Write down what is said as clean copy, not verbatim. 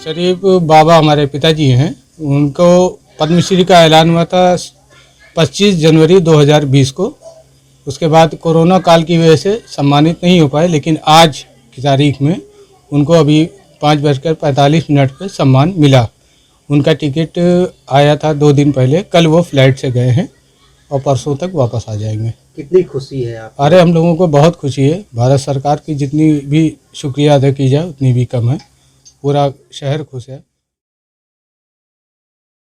शरीफ बाबा हमारे पिताजी हैं, उनको पद्मश्री का ऐलान हुआ था 25 जनवरी 2020 को। उसके बाद कोरोना काल की वजह से सम्मानित नहीं हो पाए, लेकिन आज की तारीख में उनको अभी 5:45 पर सम्मान मिला। उनका टिकट आया था 2 दिन पहले, कल वो फ्लाइट से गए हैं और परसों तक वापस आ जाएंगे। कितनी खुशी है आप? अरे हम लोगों को बहुत खुशी है। भारत सरकार की जितनी भी शुक्रिया अदा की जाए उतनी भी कम है। पूरा शहर खुश है।